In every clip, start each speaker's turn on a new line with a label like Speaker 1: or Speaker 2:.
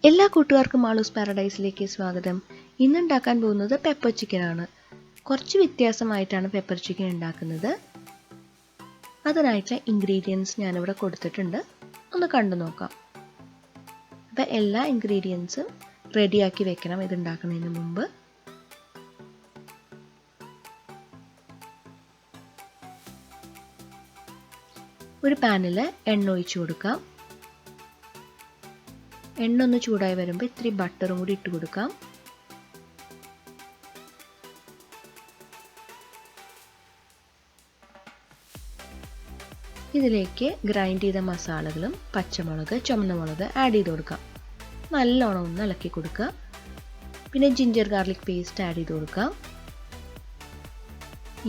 Speaker 1: എല്ലാ കൂട്ടുകാർക്കും മാളൂസ് പാരഡൈസിലേക്ക് സ്വാഗതം. ഇന്ന് ഉണ്ടാക്കാൻ പോകുന്നത് പെപ്പർ ചിക്കൻ ആണ്. കുറച്ച് വ്യത്യാസമായിട്ടാണ് പെപ്പർ ചിക്കൻ ഉണ്ടാക്കുന്നത്. അതിനായിട്ടുള്ള ഇൻഗ്രീഡിയൻസ് ഞാനിവിടെ കൊടുത്തിട്ടുണ്ട്, ഒന്ന് കണ്ടു നോക്കാം. അപ്പം എല്ലാ ഇൻഗ്രീഡിയൻസും റെഡിയാക്കി വെക്കണം ഇത് ഉണ്ടാക്കുന്നതിന് മുമ്പ്. ഒരു പാനിൽ എണ്ണ ഒഴിച്ചു കൊടുക്കാം. എണ്ണ ഒന്ന് ചൂടായി വരുമ്പോൾ ഇത്തിരി ബട്ടറും കൂടി ഇട്ട് കൊടുക്കാം. ഇതിലേക്ക് ഗ്രൈൻഡ് ചെയ്ത മസാലകളും പച്ചമുളക്, ചുവന്ന മുളക് ആഡ് ചെയ്ത് കൊടുക്കാം. നല്ലോണം ഒന്ന് ഇളക്കി കൊടുക്കുക. പിന്നെ ജിഞ്ചർ ഗാർലിക് പേസ്റ്റ് ആഡ് ചെയ്ത് കൊടുക്കാം.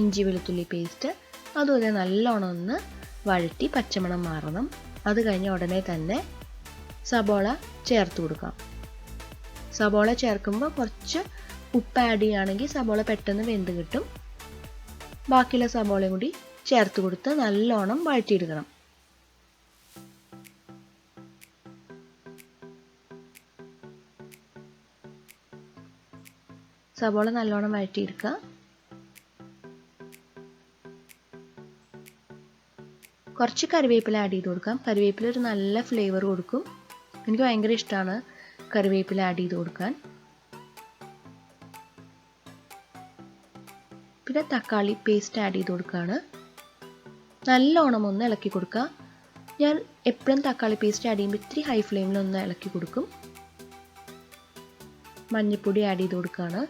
Speaker 1: ഇഞ്ചി വെളുത്തുള്ളി പേസ്റ്റ് അതുപോലെ നല്ലോണം ഒന്ന് വഴറ്റി പച്ചമണം മാറണം. അത് കഴിഞ്ഞ ഉടനെ തന്നെ സബോള ചേർത്ത് കൊടുക്കാം. സബോള ചേർക്കുമ്പോൾ കുറച്ച് ഉപ്പ് ആഡ് ചെയ്യുകയാണെങ്കിൽ സബോള പെട്ടെന്ന് വെന്ത് കിട്ടും. ബാക്കിയുള്ള സബോളയും കൂടി ചേർത്ത് കൊടുത്ത് നല്ലോണം വഴറ്റിയെടുക്കണം. സബോള നല്ലോണം വഴറ്റിയെടുക്കുക. കുറച്ച് കറിവേപ്പില ആഡ് ചെയ്ത് കൊടുക്കാം. കറിവേപ്പില ഒരു നല്ല ഫ്ലേവർ കൊടുക്കും. എനിക്ക് ഭയങ്കര ഇഷ്ടമാണ് കറിവേപ്പില ആഡ് ചെയ്ത് കൊടുക്കാൻ. പിന്നെ തക്കാളി പേസ്റ്റ് ആഡ് ചെയ്ത് കൊടുക്കുകയാണ്. നല്ലോണം ഒന്ന് ഇളക്കി കൊടുക്കുക. ഞാൻ എപ്പോഴും തക്കാളി പേസ്റ്റ് ആഡ് ചെയ്യുമ്പോൾ ഇത്തിരി ഹൈ ഫ്ലെയിമിൽ ഒന്ന് ഇളക്കി കൊടുക്കും. മഞ്ഞൾപ്പൊടി ആഡ് ചെയ്ത് കൊടുക്കുകയാണ്.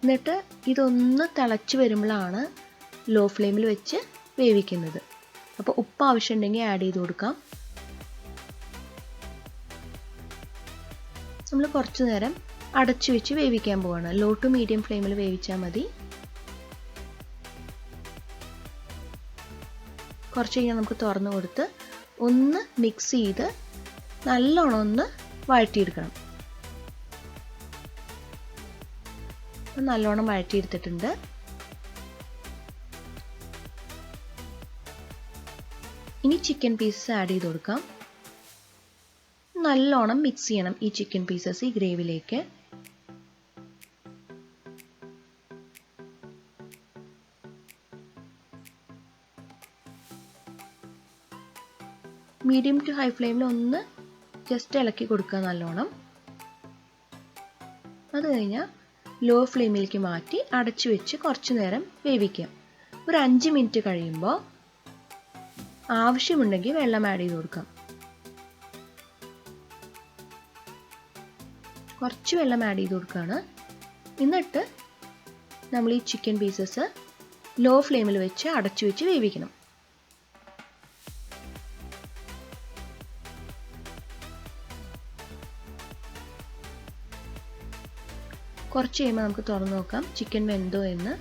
Speaker 1: എന്നിട്ട് ഇതൊന്ന് തിളച്ച് വരുമ്പോഴാണ് ലോ ഫ്ലെയിമിൽ വെച്ച് വേവിക്കുന്നത്. അപ്പോൾ ഉപ്പ് ആവശ്യമുണ്ടെങ്കിൽ ആഡ് ചെയ്ത് കൊടുക്കാം. നമ്മൾ കുറച്ച് നേരം അടച്ചു വെച്ച് വേവിക്കാൻ പോവാണ്. ലോ ടു മീഡിയം ഫ്ലെയിമിൽ വേവിച്ചാൽ മതി. കുറച്ച് കഴിഞ്ഞാൽ നമുക്ക് തുറന്നു കൊടുത്ത് ഒന്ന് മിക്സ് ചെയ്ത് നല്ലോണം ഒന്ന് വഴറ്റിയെടുക്കണം. നല്ലോണം വഴറ്റിയെടുത്തിട്ടുണ്ട്. ഇനി ചിക്കൻ പീസസ് ആഡ് ചെയ്ത് കൊടുക്കാം. നല്ലോണം മിക്സ് ചെയ്യണം ഈ ചിക്കൻ പീസസ് ഈ ഗ്രേവിയിലേക്ക്. മീഡിയം ടു ഹൈ ഫ്ലെയിമിൽ ഒന്ന് ജസ്റ്റ് ഇളക്കി കൊടുക്കുക നല്ലോണം. അത് കഴിഞ്ഞാൽ ലോ ഫ്ലെയിമിലേക്ക് മാറ്റി അടച്ചു വെച്ച് കുറച്ച് നേരം വേവിക്കാം. ഒരു 5 മിനിറ്റ് കഴിയുമ്പോൾ ആവശ്യമുണ്ടെങ്കിൽ വെള്ളം ആഡ് ചെയ്ത് കൊടുക്കാം. കുറച്ച് വെള്ളം ആഡ് ചെയ്ത് കൊടുക്കുകയാണ്. എന്നിട്ട് നമ്മൾ ഈ ചിക്കൻ പീസസ് ലോ ഫ്ലെയിമിൽ വെച്ച് അടച്ചു വെച്ച് വേവിക്കണം. കുറച്ച് കഴിയുമ്പോൾ നമുക്ക് തുറന്നു നോക്കാം ചിക്കൻ വെന്തോ എന്ന്.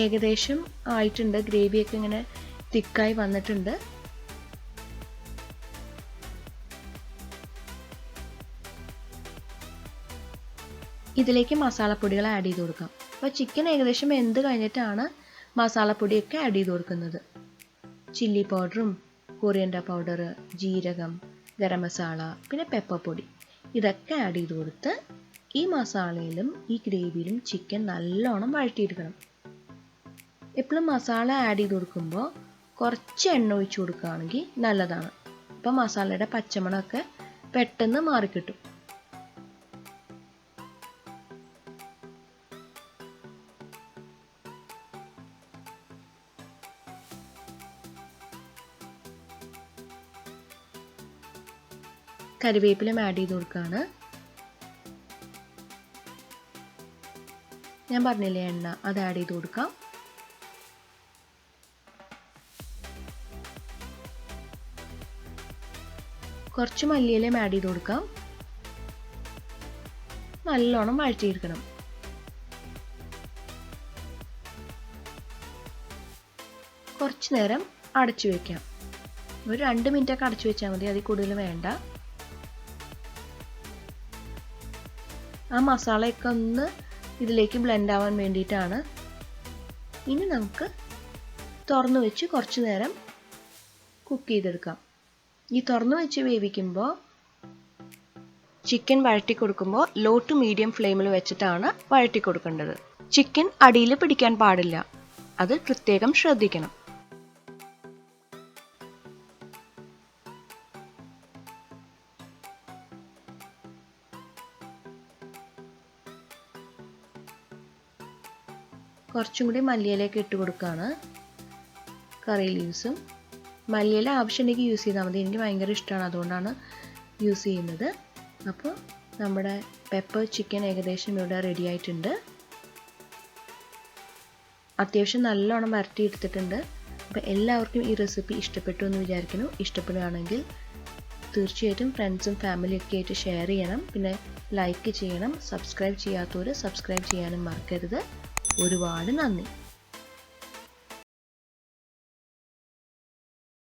Speaker 1: ഏകദേശം ആയിട്ടുണ്ട്. ഗ്രേവിയൊക്കെ ഇങ്ങനെ തിക്കായി വന്നിട്ടുണ്ട്. ഇതിലേക്ക് മസാലപ്പൊടികൾ ആഡ് ചെയ്ത് കൊടുക്കാം. അപ്പോൾ ചിക്കൻ ഏകദേശം വെന്ത് കഴിഞ്ഞിട്ടാണ് മസാലപ്പൊടിയൊക്കെ ആഡ് ചെയ്ത് കൊടുക്കുന്നത്. ചില്ലി പൗഡറും കൊറിയൻഡർ പൗഡർ, ജീരകം, ഗരം മസാല, പിന്നെ പെപ്പർ പൊടി ഇതൊക്കെ ആഡ് ചെയ്ത് കൊടുത്ത് ഈ മസാലയിലും ഈ ഗ്രേവിയിലും ചിക്കൻ നല്ലോണം വഴറ്റിയെടുക്കണം. എപ്പോഴും മസാല ആഡ് ചെയ്ത് കൊടുക്കുമ്പോൾ കുറച്ച് എണ്ണ ഒഴിച്ചു കൊടുക്കുകയാണെങ്കിൽ നല്ലതാണ്. അപ്പം മസാലയുടെ പച്ചമണമൊക്കെ പെട്ടെന്ന് മാറിക്കിട്ടും. കറിവേപ്പിലയും ആഡ് ചെയ്ത് കൊടുക്കുകയാണ്. ഞാൻ പറഞ്ഞില്ലേ എണ്ണ, അത് ആഡ് ചെയ്ത് കൊടുക്കാം. കുറച്ച് മല്ലിയിലയും ആഡ് ചെയ്ത് കൊടുക്കാം. നല്ലോണം വഴറ്റിയെടുക്കണം. കുറച്ച് നേരം അടച്ചു വെക്കാം. ഒരു 2 മിനിറ്റൊക്കെ അടച്ചു വെച്ചാൽ മതി, അതിൽ കൂടുതൽ വേണ്ട. ആ മസാലയൊക്കെ ഒന്ന് ഇതിലേക്ക് ബ്ലെൻഡ് ആവാൻ വേണ്ടിയിട്ടാണ്. ഇനി നമുക്ക് തുറന്നു വെച്ച് കുറച്ച് നേരം കുക്ക് ചെയ്തെടുക്കാം. ഈ തുറന്നു വെച്ച് വേവിക്കുമ്പോൾ ചിക്കൻ വഴറ്റി കൊടുക്കുമ്പോൾ ലോ ടു മീഡിയം ഫ്ലെയിമിൽ വെച്ചിട്ടാണ് വഴറ്റി കൊടുക്കേണ്ടത്. ചിക്കൻ അടിയിൽ പിടിക്കാൻ പാടില്ല, അത് പ്രത്യേകം ശ്രദ്ധിക്കണം. കുറച്ചും കൂടി മല്ലിയിലേക്ക് ഇട്ട് കൊടുക്കുകയാണ്. കറി ലീവ്സും മല്ലിയില ആവശ്യമുണ്ടെങ്കിൽ യൂസ് ചെയ്താൽ മതി. എനിക്ക് ഭയങ്കര ഇഷ്ടമാണ്, അതുകൊണ്ടാണ് യൂസ് ചെയ്യുന്നത്. അപ്പോൾ നമ്മുടെ പെപ്പർ ചിക്കൻ ഏകദേശം ഇവിടെ റെഡി ആയിട്ടുണ്ട്. അത്യാവശ്യം നല്ലോണം വരട്ടി എടുത്തിട്ടുണ്ട്. അപ്പോൾ എല്ലാവർക്കും ഈ റെസിപ്പി ഇഷ്ടപ്പെട്ടു എന്ന് വിചാരിക്കുന്നു. ഇഷ്ടപ്പെടുകയാണെങ്കിൽ തീർച്ചയായിട്ടും ഫ്രണ്ട്സും ഫാമിലിയൊക്കെ ആയിട്ട് ഷെയർ ചെയ്യണം. പിന്നെ ലൈക്ക് ചെയ്യണം. സബ്സ്ക്രൈബ് ചെയ്യാത്തവർ സബ്സ്ക്രൈബ് ചെയ്യാനും മറക്കരുത്. ഒരുപാട് നന്ദി.